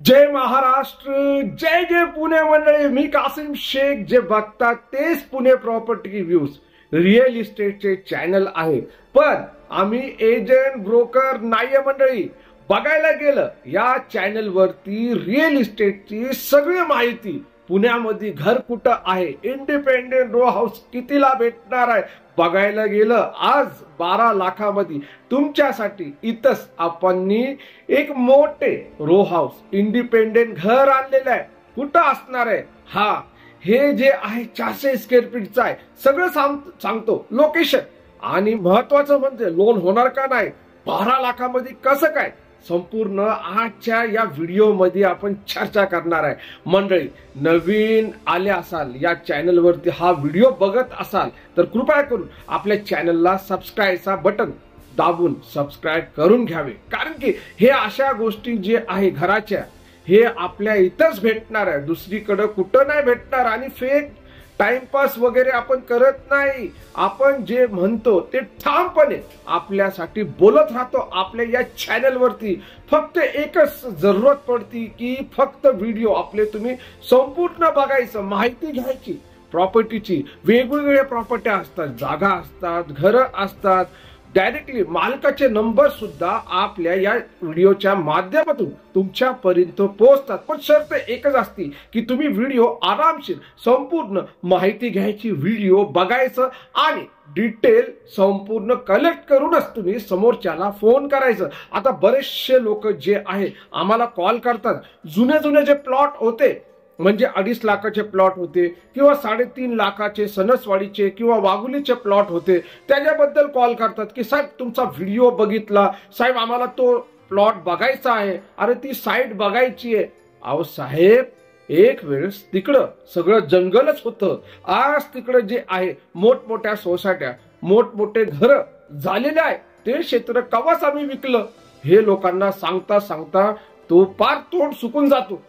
जय महाराष्ट्र, जय जय पुणे मंडळी. मी कासिम शेख. जे बघतात तेच पुणे प्रॉपर्टी व्ह्यूज रिअल इस्टेटचे चॅनल आहे. पण आम्ही एजंट ब्रोकर नाहीये मंडळी. बघायला गेलं या चॅनल वरती रिअल इस्टेटची सगळी माहिती, पुण्यामध्ये घर कुठं आहे, इंडिपेंडेंट रो हाऊस कितीला भेटणार आहे, बघायला गेलं आज 12 लाखामध्ये तुमच्यासाठी इथंच आपण एक मोठे रो हाऊस इंडिपेंडेंट घर आणलेलं आहे. कुठं असणार आहे हे जे आहे 400 स्क्वेअर फीटचं आहे. सगळं सांगतो, लोकेशन, आणि महत्वाचं म्हणजे लोन होणार का नाही, 12 लाखामध्ये कसं काय, संपूर्ण आजच्या या व्हिडिओ मध्ये आपण चर्चा करणार आहे. मंडळी, नवीन आले असाल या चॅनल वरती, हा व्हिडिओ बघत असाल तर कृपया करून आपल्या चॅनलला सबस्क्राईबचा बटन दाबून सबस्क्राईब करून घ्यावे. कारण की हे अशा गोष्टी जे आहे घराच्या, हे आपल्या इथंच भेटणार आहे, दुसरीकडे कुठं नाही भेटणार. आणि फेक टाइमपास वगैरे आपण करत नाही. आपण जे म्हणतो ते ठामपणे आपल्यासाठी बोलत राहतो. आपल्या या चॅनल वरती फक्त एकच जरूरत पडती की फक्त व्हिडिओ आपले तुम्ही संपूर्ण बघायचं, माहिती घ्यायची. प्रॉपर्टीची वेगवेगळ्या प्रॉपर्ट्या असतात, जागा असतात, घरं असतात. डायरेक्टली मालकाचे नंबर सुद्धा आपल्या या व्हिडिओच्या माध्यमातून तुमच्यापर्यंत पोहोचतात. पण शर्त एकच असते की तुम्ही व्हिडिओ आरामशीर संपूर्ण माहिती घ्यायची, व्हिडिओ बघायचं आणि डिटेल संपूर्ण कलेक्ट करूनच तुम्ही समोरच्याला फोन करायचं. आता बरेचसे लोक जे आहे आम्हाला कॉल करतात. जुने जे प्लॉट होते, म्हणजे 2.5 लाखाचे प्लॉट होते किंवा 3.5 लाखाचे सणसवाडीचे किंवा वाघुलीचे प्लॉट होते, त्याच्याबद्दल कॉल करतात की साहेब तुमचा व्हिडिओ बघितला, साहेब आम्हाला तो प्लॉट बघायचा आहे, अरे ती साईट बघायची आहे. अहो साहेब, एक वेळेस तिकडं सगळं जंगलच होतं. आज तिकडं जे आहे मोठमोठ्या सोसायट्या, मोठमोठे घर झालेले आहे. ते क्षेत्र कवाच आम्ही विकलं हे लोकांना सांगता सांगता तो पार तोंड सुकून जातो.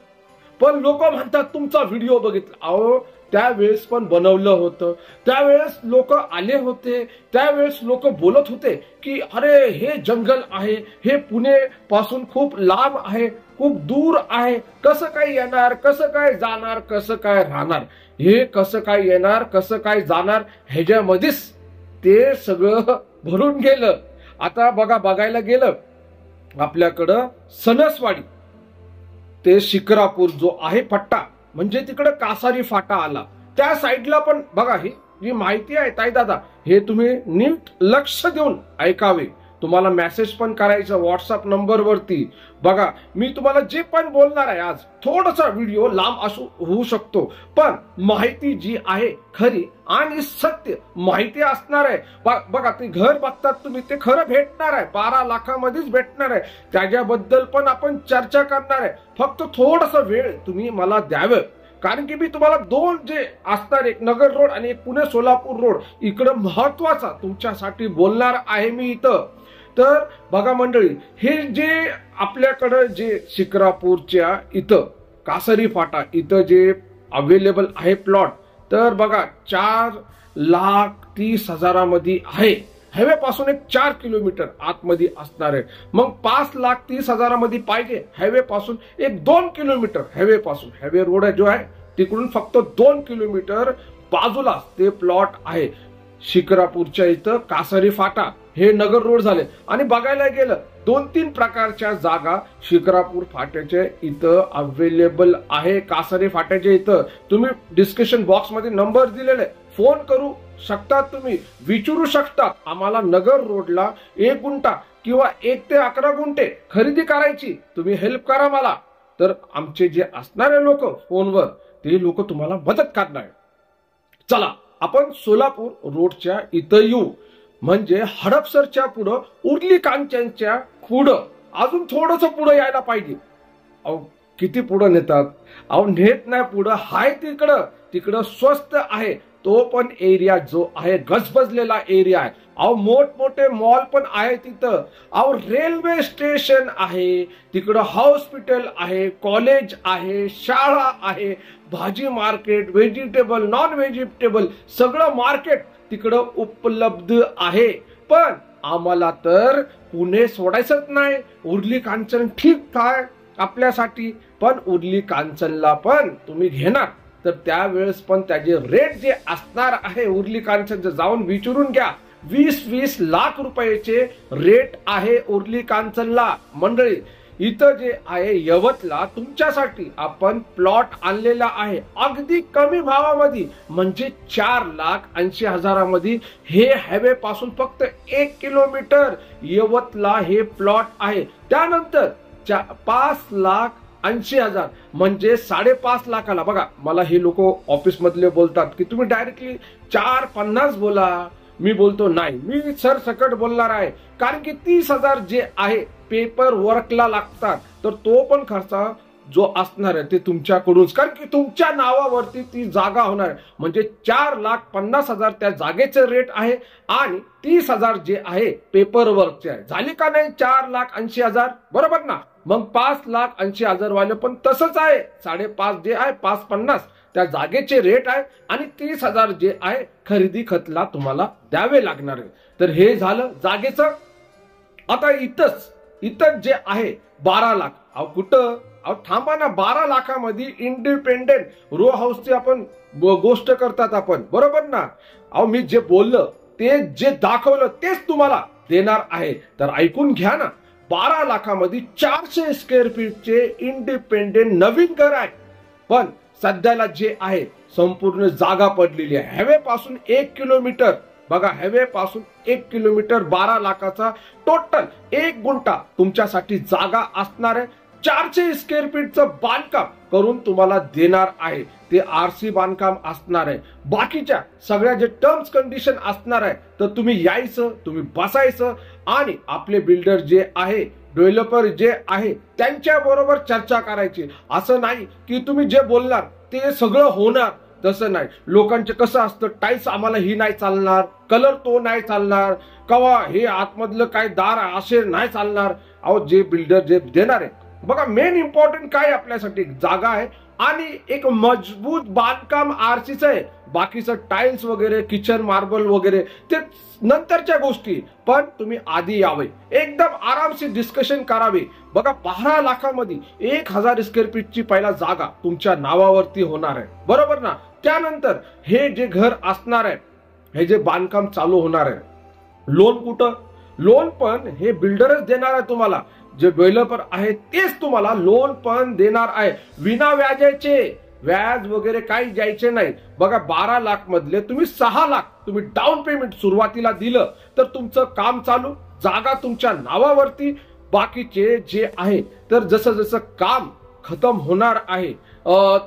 पण लोक म्हणतात तुमचा व्हिडिओ बघितला. अहो त्यावेळेस पण बनवलं होतं, त्यावेळेस लोक आले होते, त्यावेळेस लोक बोलत होते की अरे हे जंगल आहे, हे पुणे पासून खूप लांब आहे, खूप दूर आहे, कसं काय येणार, कसं काय जाणार, कसं काय राहणार, हे कसं काय येणार, कसं काय जाणार, ह्याच्यामध्येच ते सगळं भरून गेलं. आता बघायला गेलं आपल्याकडं सणसवाडी ते शिक्रापूर जो आहे पट्टा, म्हणजे तिकडे कासारी फाटा आला, त्या साईडला पण बघा. ही जी माहिती आहे ताई दादा, हे तुम्ही नीट लक्ष देऊन ऐकावे. तुम्हाला मेसेज पण करायचं व्हॉट्सअप नंबर वरती. बघा, मी तुम्हाला जे पण बोलणार आहे आज, थोडासा व्हिडिओ लांब होऊ शकतो, पण माहिती जी आहे खरी आणि सत्य माहिती असणार आहे. बघा, ते घर बघतात तुम्ही, ते खरं भेटणार आहे, 12 लाखामध्येच भेटणार आहे. त्याच्याबद्दल पण आपण चर्चा करणार आहे. फक्त थोडासा वेळ तुम्ही मला द्यावं, कारण की मी तुम्हाला दोन जे असणार, एक नगर रोड आणि एक पुणे सोलापूर रोड, इकडं महत्वाचा तुमच्यासाठी बोलणार आहे मी इथं. तर बघा मंडळी, हे जे आपल्याकडं जे शिक्रापूरच्या इथं कासारी फाटा इथं जे अवेलेबल आहे प्लॉट, तर बघा 4,30,000 मध्ये आहे. हायवे पासून एक 4 किलोमीटर आतमध्ये असणार आहे. मग 5,30,000 मध्ये पाहिजे, हायवे पासून एक 2 किलोमीटर, हायवे पासून, हायवे रोड जो आहे तिकडून फक्त 2 किलोमीटर बाजूला ते प्लॉट आहे. शिक्रापूरच्या इथं कासारी फाटा हे नगर रोड झाले. आणि बघायला गेलं 2-3 प्रकारच्या जागा शिक्रापूर फाट्याच्या इथं अवेलेबल आहे. कासारी फाट्याच्या इथं तुम्ही डिस्क्रिप्शन बॉक्स मध्ये नंबर दिलेले, फोन करू शकता, तुम्ही विचारू शकता. आम्हाला नगर रोडला 1 गुंठा किंवा 1 ते 11 गुंठे खरेदी करायची, तुम्ही हेल्प करा मला. तर आमचे जे असणारे लोक फोनवर, ते लोक तुम्हाला मदत करणार. चला आपण सोलापूर रोडच्या इथं येऊ, म्हणजे हडपसरच्या पुढं, उर्ली कांचनच्या पुढं, अजून थोडंसं पुढं यायला पाहिजे. अहो किती पुढं नेतात, अहो नेत नाही पुढं, हाय तिकडं स्वस्त आहे. तो पण एरिया जो आहे गजबजलेला एरिया आहे. अहो मोठमोठे मॉल पण आहे तिथं. अहो रेल्वे स्टेशन आहे तिकडं, हॉस्पिटल आहे, कॉलेज आहे, शाळा आहे, भाजी मार्केट, व्हेजिटेबल, नॉन व्हेजिटेबल सगळं मार्केट तिकडं उपलब्ध आहे. पण आम्हाला तर पुणे सोडायचंच नाही. उर्ली कांचन ठीक आहे, आपल्यासाठी, पण उरली कांचनला पण तुम्ही घेणार तर त्यावेळेस पण त्याचे रेट जे असणार आहे उरली कांचनचं जाऊन विचारून घ्या. 20-20 लाख रुपयाचे रेट आहे उरली कांचनला. मंडळी इथं जे आहे यवतला तुमच्यासाठी आपण प्लॉट आणलेला आहे अगदी कमी भावामध्ये, म्हणजे 4,80,000 हे हायवे पासून फक्त 1 किलोमीटर यवतला हे प्लॉट आहे. त्यानंतर 5,80,000 म्हणजे 5.5 लाखाला. बघा मला हे लोक ऑफिस मधले बोलतात की तुम्ही डायरेक्टली 450 बोला. मी बोलतो नाही, मी सरसकट बोलणार आहे, कारण की 30,000 जे आहे पेपर वर्कला लागतात, तर तो पण खर्च जो असणार आहे ते तुमच्याकडून, कारण की तुमच्या नावावरती ती जागा होणार आहे. म्हणजे 4,50,000 त्या जागेचे रेट आहे आणि 30,000 जे आहे पेपर वर्कचे आहे. झाले का नाही 4,80,000? बरोबर ना. मग 5,80,000 वाले पण तसंच आहे. 5.5 जे आहे 550 त्या जागेचे रेट आहे आणि 30,000 जे आहे खरेदी खतला तुम्हाला द्यावे लागणार आहे. तर हे झालं जागेचं. आता इथं जे आहे 12 लाख. अहो कुठं, अहो थांबा ना. 12 लाखामध्ये इंडिपेंडेंट रो हाऊसची आपण गोष्ट करतात आपण, बरोबर ना. अहो मी जे बोललं ते जे दाखवलं तेच तुम्हाला देणार आहे, तर ऐकून घ्या ना. 12 लाखामध्ये 400 स्क्वेअर फीटचे इंडिपेंडेंट नवीन घर आहे, पण सध्याला जे आहे संपूर्ण जागा पडलेली आहे. हायवे पासून 1 किलोमीटर. बघा हायवे पासून 1 किलोमीटर 12 लाखाचा टोटल 1 गुंठा तुमच्यासाठी जागा असणार आहे. 400 स्क्वेअर फीटचं बांधकाम करून तुम्हाला देणार आहे. ते आरसी बांधकाम असणार आहे. बाकीच्या सगळ्या जे टर्म्स कंडिशन असणार आहे, तर तुम्ही यायचं, तुम्ही बसायचं आणि आपले बिल्डर जे आहे, डेव्हलपर जे आहे त्यांच्या बरोबर चर्चा करायची. असं नाही की तुम्ही जे बोलणार ते सगळं होणार, तसं नाही. लोकांचे कसं असतं, टाईल्स आम्हाला ही नाही चालणार, कलर तो नाही चालणार, कवा हे आतमधलं काय दार असे नाही चालणार. अहो जे बिल्डर जे देणार आहे, बघा मेन इम्पॉर्टंट काय आपल्यासाठी जागा आहे आणि एक मजबूत बांधकाम आरसीचं आहे. बाकीचं टाइल्स वगैरे, किचन मार्बल वगैरे ते नंतरच्या गोष्टी, पण तुम्ही आधी यावे, एकदम आरामशी डिस्कशन करावे. बघा 12 लाखामध्ये 1,000 स्क्वेअर फीटची पहिला जागा तुमच्या नावावरती होणार आहे, बरोबर ना. त्यानंतर हे जे घर असणार आहे, हे जे बांधकाम चालू होणार आहे, लोन कुठं, लोन पण हे बिल्डरच देणार आहे तुम्हाला. जे डेव्हलपर आहे तेच तुम्हाला लोन पण देणार आहे, विना व्याजाचे. व्याज वगैरे काही द्यायचे नाही. बघा 12 लाख मधले तुम्ही 6 लाख तुम्ही डाऊन पेमेंट सुरुवातीला दिलं तर तुमचं काम चालू, जागा तुमच्या नावावरती. बाकीचे जे आहे तर जसं जसं काम खतम होणार आहे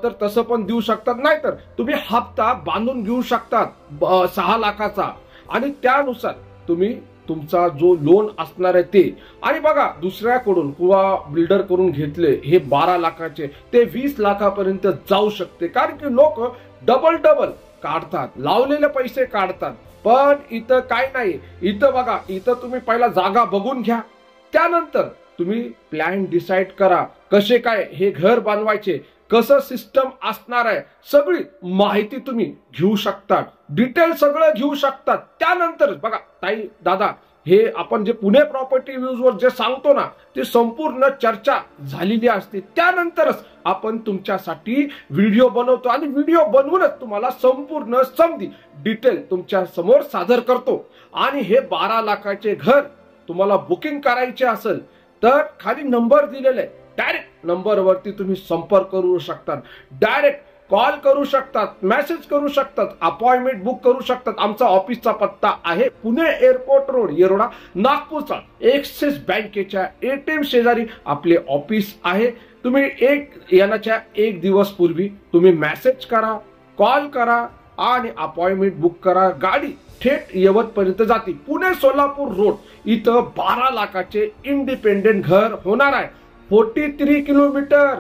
तर तसं पण देऊ शकतात, नाही तर तुम्ही हप्ता बांधून घेऊ शकतात 6 लाखाचा आणि त्यानुसार तुम्ही तुमचा जो लोन असणार आहे ते. आणि बघा दुसऱ्याकडून किंवा बिल्डर करून घेतले हे 12 लाखाचे ते 20 लाखापर्यंत जाऊ शकते, कारण की लोक डबल काढतात, लावलेले पैसे काढतात. पण इथं काय नाही. इथं बघा, इथं तुम्ही पहिला जागा बघून घ्या, त्यानंतर तुम्ही प्लॅन डिसाइड करा कसे काय हे घर बांधवायचे, कसं सिस्टम असणार आहे, सगळी माहिती तुम्ही घेऊ शकता, डिटेल सगळं घेऊ शकतात. त्यानंतर बघा ताई दादा, हे आपण जे पुणे प्रॉपर्टी व्ह्यूज वर जे सांगतो ना, ते संपूर्ण चर्चा झालेली असते. त्यानंतरच आपण तुमच्यासाठी व्हिडिओ बनवतो आणि व्हिडिओ बनवूनच तुम्हाला संपूर्ण समधी डिटेल तुमच्या समोर सादर करतो. आणि हे 12 लाखाचे घर तुम्हाला बुकिंग करायचे असेल तर खाली नंबर दिलेला आहे, डायरेक्ट नंबरवरती तुम्ही संपर्क करू शकतात, डायरेक्ट कॉल करू शकतात, मेसेज करू शकतात, अपॉइंटमेंट बुक करू शकतात. आमचा ऑफिसचा पत्ता आहे पुणे एअरपोर्ट रोड, येरोडा, नागपूरचा. एक्सिस बँकेच्या एटीएम शेजारी आपले ऑफिस आहे. तुम्ही येण्याच्या 1 दिवस पूर्वी तुम्ही मेसेज करा, कॉल करा आणि अपॉइंटमेंट बुक करा. गाडी थेट यवत पर्यंत जाते. पुणे सोलापूर रोड इथं 12 लाखाचे इंडिपेंडेंट घर होणार आहे, 43 किलोमीटर.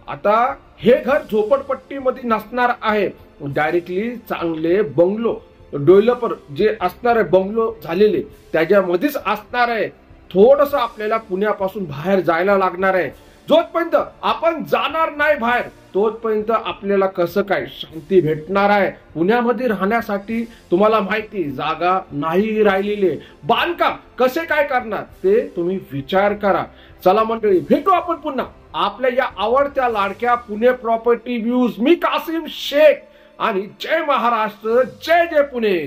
आता हे घर झोपडपट्टीमध्ये नसणार आहे, डायरेक्टली चांगले बंगलो, डेव्हलपर जे असणार आहे बंगलो झालेले त्याच्यामध्येच असणार आहे. थोडस आपल्याला पुण्यापासून बाहेर जायला लागणार आहे. जोपर्यंत आपण जाणार नाही बाहेर तोपर्यंत आपल्याला कसं काय शांती भेटणार आहे. पुण्यामध्ये राहण्यासाठी तुम्हाला माहिती जागा नाही राहिलेली, बांधकाम कसे काय करणार ते तुम्ही विचार करा. चला मंडळी, भेटू आपण पुन्हा. आपल्या या आवडत्या लाडक्या पुणे प्रॉपर्टी व्ह्यूज मी कासिम शेख आणि जय महाराष्ट्र जय जय पुणे.